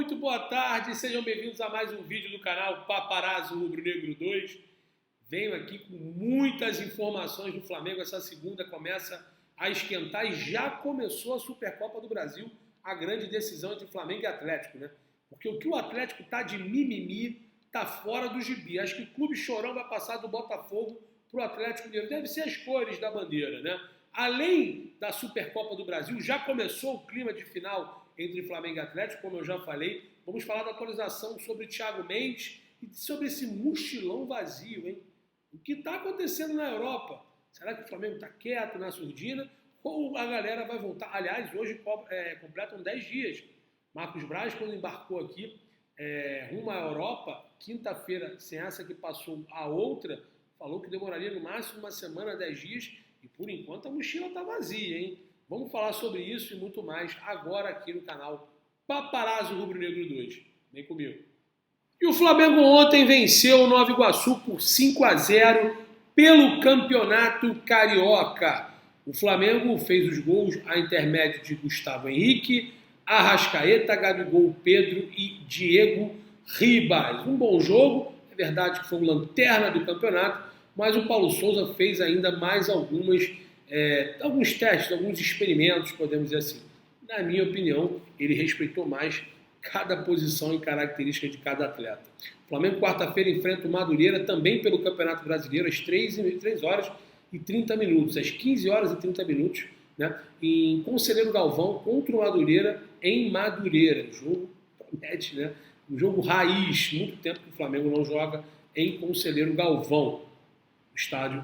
muito boa tarde, sejam bem-vindos a mais um vídeo do canal Paparazzo Rubro Negro 2. Venho aqui com muitas informações do Flamengo. Essa segunda começa a esquentar e já começou a Supercopa do Brasil, a grande decisão entre Flamengo e Atlético, né? Porque o que o Atlético tá de mimimi tá fora do gibi. Acho que o Clube Chorão vai passar do Botafogo pro Atlético Mineiro. Deve ser as cores da bandeira, né? Além da Supercopa do Brasil, já começou o clima de final entre Flamengo e Atlético, como eu já falei. Vamos falar da atualização sobre Thiago Mendes e sobre esse mochilão vazio, hein? O que está acontecendo na Europa? Será que o Flamengo está quieto na surdina ou a galera vai voltar? Aliás, hoje completam 10 dias. Marcos Braz, quando embarcou aqui rumo à Europa, quinta-feira, sem essa que passou a outra, falou que demoraria no máximo uma semana, 10 dias, e por enquanto a mochila está vazia, hein? Vamos falar sobre isso e muito mais agora aqui no canal Paparazzo Rubro Negro 2. Vem comigo. E o Flamengo ontem venceu o Nova Iguaçu por 5-0 pelo Campeonato Carioca. O Flamengo fez os gols a intermédio de Gustavo Henrique, Arrascaeta, Gabigol, Pedro e Diego Ribas. Um bom jogo, é verdade que foi o lanterna do campeonato, mas o Paulo Souza fez ainda mais alguns testes, alguns experimentos, podemos dizer assim. Na minha opinião, ele respeitou mais cada posição e característica de cada atleta. O Flamengo, quarta-feira, enfrenta o Madureira, também pelo Campeonato Brasileiro, às 3 horas e 30 minutos, às 15 horas e 30 minutos, né, em Conselheiro Galvão, contra o Madureira, em Madureira. Jogo promete, né? Um jogo raiz. Muito tempo que o Flamengo não joga em Conselheiro Galvão, estádio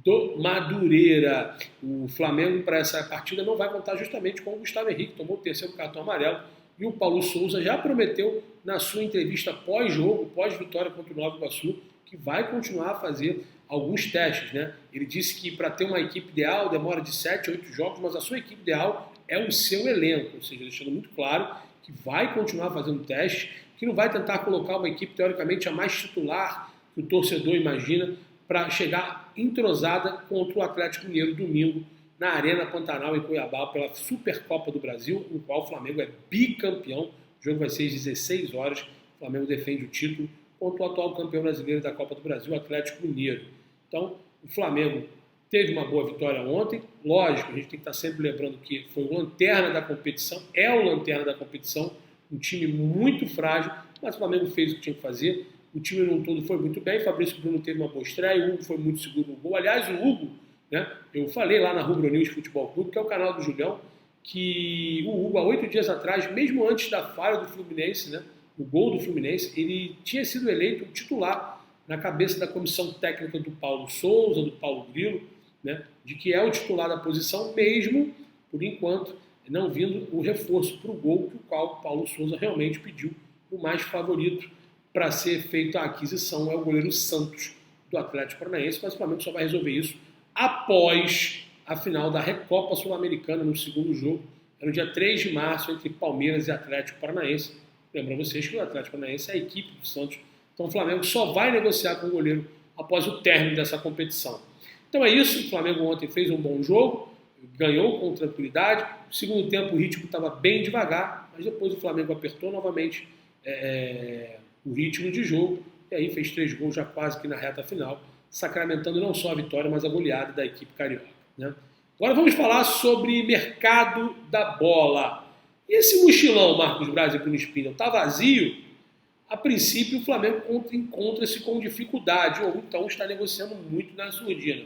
do Madureira. O Flamengo, para essa partida, não vai contar justamente com o Gustavo Henrique, tomou o terceiro cartão amarelo, e o Paulo Souza já prometeu na sua entrevista pós-jogo, pós-vitória contra o Nova Iguaçu, que vai continuar a fazer alguns testes, né? Ele disse que para ter uma equipe ideal demora de 7 a 8 jogos, mas a sua equipe ideal é o seu elenco, ou seja, deixando muito claro que vai continuar fazendo testes, que não vai tentar colocar uma equipe teoricamente a mais titular que o torcedor imagina, para chegar entrosada contra o Atlético Mineiro domingo na Arena Pantanal em Cuiabá pela Supercopa do Brasil, no qual o Flamengo é bicampeão. O jogo vai ser às 16 horas. O Flamengo defende o título contra o atual campeão brasileiro da Copa do Brasil, o Atlético Mineiro. Então, o Flamengo teve uma boa vitória ontem. Lógico, a gente tem que estar sempre lembrando que foi o lanterna da competição, é o lanterna da competição, um time muito frágil, mas o Flamengo fez o que tinha que fazer. O time no todo foi muito bem, Fabrício Bruno teve uma boa estreia, o Hugo foi muito seguro no gol. Aliás, o Hugo, né, eu falei lá na Rubro News Futebol Clube, que é o canal do Julião, que o Hugo, há 8 dias atrás, mesmo antes da falha do Fluminense, né, o gol do Fluminense, ele tinha sido eleito titular na cabeça da comissão técnica do Paulo Souza, do Paulo Grilo, né, de que é o titular da posição, mesmo, por enquanto, não vindo o reforço para o gol, que o qual o Paulo Souza realmente pediu o mais favorito para ser feita a aquisição, é o goleiro Santos, do Atlético Paranaense, mas o Flamengo só vai resolver isso após a final da Recopa Sul-Americana, no segundo jogo, no dia 3 de março, entre Palmeiras e Atlético Paranaense. Lembro a vocês que o Atlético Paranaense é a equipe do Santos, então o Flamengo só vai negociar com o goleiro após o término dessa competição. Então é isso, o Flamengo ontem fez um bom jogo, ganhou com tranquilidade, no segundo tempo o ritmo estava bem devagar, mas depois o Flamengo apertou novamente o ritmo de jogo, e aí fez 3 gols já quase que na reta final, sacramentando não só a vitória, mas a goleada da equipe carioca, né? Agora vamos falar sobre mercado da bola. E esse mochilão, Marcos Braz e Bruno Spindel, está vazio? A princípio o Flamengo encontra-se com dificuldade, ou então está negociando muito na surdina.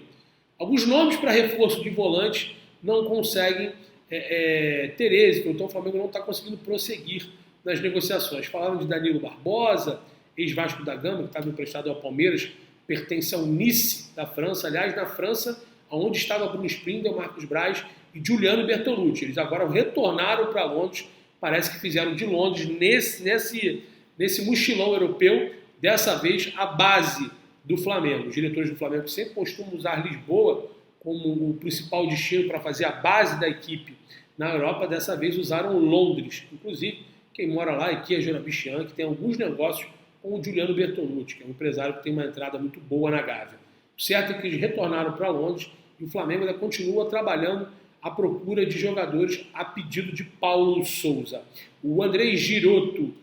Alguns nomes para reforço de volante não conseguem ter êxito, então o Flamengo não está conseguindo prosseguir nas negociações. Falaram de Danilo Barbosa, ex-Vasco da Gama, que estava emprestado ao Palmeiras, pertence ao Nice da França. Aliás, na França, onde estava Bruno Spindel, Marcos Braz e Giuliano Bertolucci. Eles agora retornaram para Londres, parece que fizeram de Londres nesse mochilão europeu, dessa vez a base do Flamengo. Os diretores do Flamengo sempre costumam usar Lisboa como o principal destino para fazer a base da equipe na Europa. Dessa vez usaram Londres, inclusive quem mora lá é Kia Jorabichian, que tem alguns negócios com o Giuliano Bertolucci, que é um empresário que tem uma entrada muito boa na Gávea. O certo é que eles retornaram para Londres e o Flamengo ainda continua trabalhando à procura de jogadores a pedido de Paulo Souza. O Andrei Giroto,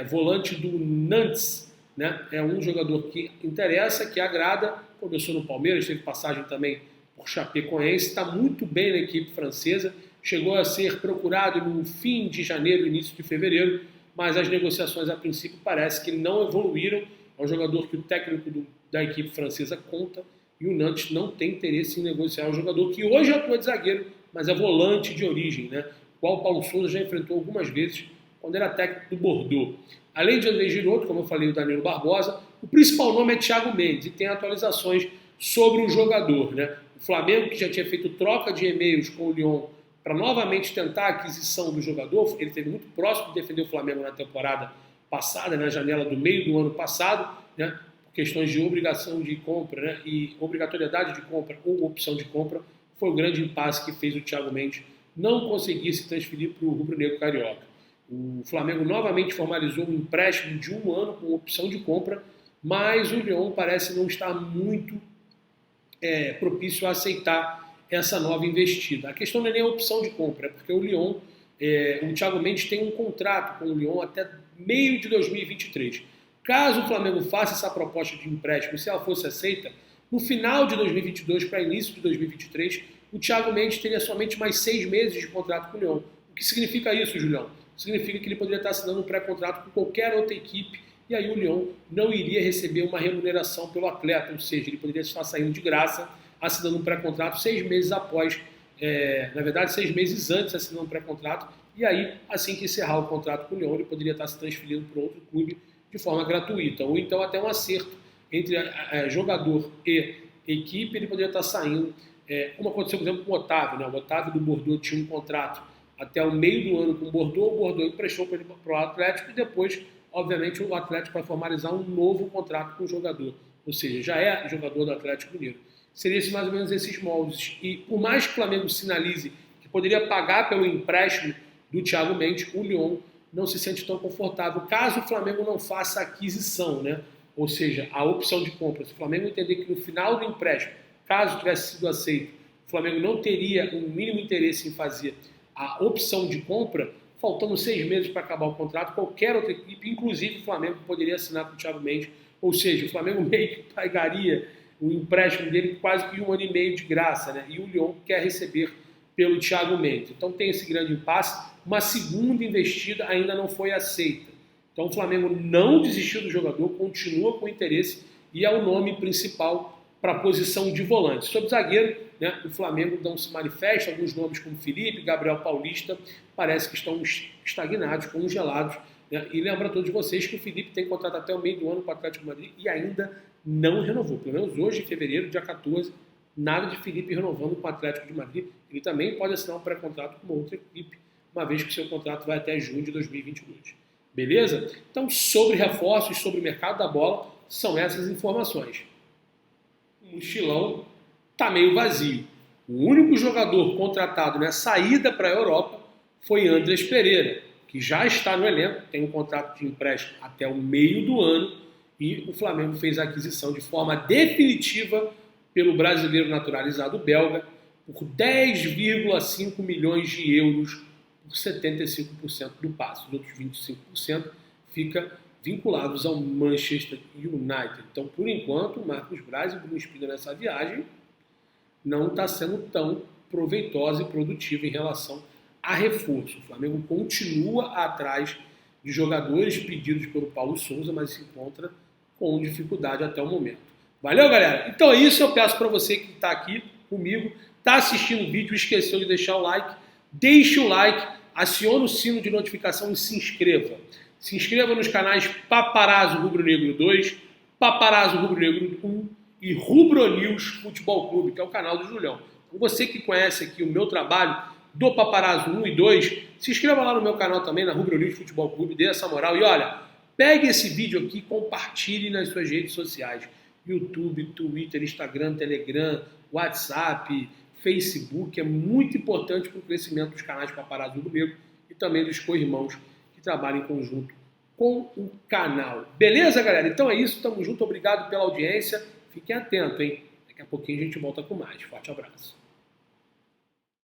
volante do Nantes, né? É um jogador que interessa, que agrada, começou no Palmeiras, teve passagem também por Chapecoense, está muito bem na equipe francesa, chegou a ser procurado no fim de janeiro, início de fevereiro, mas as negociações a princípio parece que não evoluíram. É um jogador que o técnico da equipe francesa conta e o Nantes não tem interesse em negociar. É um jogador que hoje atua de zagueiro, mas é volante de origem, né? O qual o Paulo Sousa já enfrentou algumas vezes quando era técnico do Bordeaux. Além de André Giroto, como eu falei, o Danilo Barbosa, o principal nome é Thiago Mendes e tem atualizações sobre o jogador, né? O Flamengo, que já tinha feito troca de e-mails com o Lyon para novamente tentar a aquisição do jogador, ele esteve muito próximo de defender o Flamengo na temporada passada, na janela do meio do ano passado, né? Por questões de obrigação de compra, né? E obrigatoriedade de compra ou opção de compra, foi o grande impasse que fez o Thiago Mendes não conseguir se transferir para o rubro-negro carioca. O Flamengo novamente formalizou um empréstimo de 1 ano com opção de compra, mas o Lyon parece não estar muito propício a aceitar essa nova investida. A questão não é nem a opção de compra, é porque o Lyon, o Thiago Mendes tem um contrato com o Lyon até meio de 2023. Caso o Flamengo faça essa proposta de empréstimo, se ela fosse aceita, no final de 2022 para início de 2023, o Thiago Mendes teria somente mais 6 meses de contrato com o Lyon. O que significa isso, Julião? Significa que ele poderia estar assinando um pré-contrato com qualquer outra equipe e aí o Lyon não iria receber uma remuneração pelo atleta, ou seja, ele poderia estar saindo de graça, assinando um pré-contrato 6 meses após, na verdade 6 meses antes assinando um pré-contrato, e aí, assim que encerrar o contrato com o Lyon, ele poderia estar se transferindo para outro clube de forma gratuita, ou então até um acerto entre jogador e equipe, ele poderia estar saindo, como aconteceu, por exemplo, com o Otávio, né? O Otávio do Bordeaux tinha um contrato até o meio do ano com o Bordeaux emprestou para o Atlético e depois, obviamente, o Atlético vai formalizar um novo contrato com o jogador, ou seja, já é jogador do Atlético Mineiro. Seria mais ou menos esses moldes. E por mais que o Flamengo sinalize que poderia pagar pelo empréstimo do Thiago Mendes, o Lyon não se sente tão confortável caso o Flamengo não faça a aquisição, né? Ou seja, a opção de compra. Se o Flamengo entender que no final do empréstimo, caso tivesse sido aceito, o Flamengo não teria um mínimo interesse em fazer a opção de compra, faltando 6 meses para acabar o contrato, qualquer outra equipe, inclusive o Flamengo, poderia assinar com o Thiago Mendes. Ou seja, o Flamengo meio que pagaria o empréstimo dele quase que 1 ano e meio de graça, né? E o Lyon quer receber pelo Thiago Mendes. Então tem esse grande impasse. Uma segunda investida ainda não foi aceita. Então o Flamengo não desistiu do jogador, continua com interesse e é o nome principal para a posição de volante. Sobre zagueiro, né, o Flamengo não se manifesta, alguns nomes como Felipe, Gabriel Paulista, parece que estão estagnados, congelados. Né? E lembra a todos vocês que o Felipe tem contrato até o meio do ano com o Atlético de Madrid e ainda não renovou. Pelo menos hoje, em fevereiro, dia 14, nada de Felipe renovando com o Atlético de Madrid. Ele também pode assinar um pré-contrato com uma outra equipe, uma vez que seu contrato vai até junho de 2022. Beleza? Então, sobre reforços, sobre o mercado da bola, são essas informações. O mochilão está meio vazio. O único jogador contratado na saída para a Europa foi Andrés Pereira, que já está no elenco, tem um contrato de empréstimo até o meio do ano e o Flamengo fez a aquisição de forma definitiva pelo brasileiro naturalizado belga por 10,5 milhões de euros por 75% do passe. Os outros 25% fica vinculados ao Manchester United. Então, por enquanto, o Marcos Braz e o Bruno Spina nessa viagem não está sendo tão proveitosa e produtiva em relação a reforço. O Flamengo continua atrás de jogadores pedidos pelo Paulo Sousa, mas se encontra com dificuldade até o momento. Valeu, galera? Então é isso. Eu peço para você que está aqui comigo, está assistindo o vídeo, esqueceu de deixar o like, deixe o like, acione o sino de notificação e se inscreva. Se inscreva nos canais Paparazzo Rubro Negro 2, Paparazzo Rubro Negro 1 e Rubro News Futebol Clube, que é o canal do Julião. Então, você que conhece aqui o meu trabalho do Paparazzo 1 e 2, se inscreva lá no meu canal também, na Rubro News Futebol Clube, dê essa moral. E olha, pegue esse vídeo aqui e compartilhe nas suas redes sociais. YouTube, Twitter, Instagram, Telegram, WhatsApp, Facebook. É muito importante para o crescimento dos canais Paparazzo Rubro Negro e também dos co-irmãos que trabalham em conjunto com o canal. Beleza, galera? Então é isso. Tamo junto. Obrigado pela audiência. Fiquem atentos, hein? Daqui a pouquinho a gente volta com mais. Forte abraço.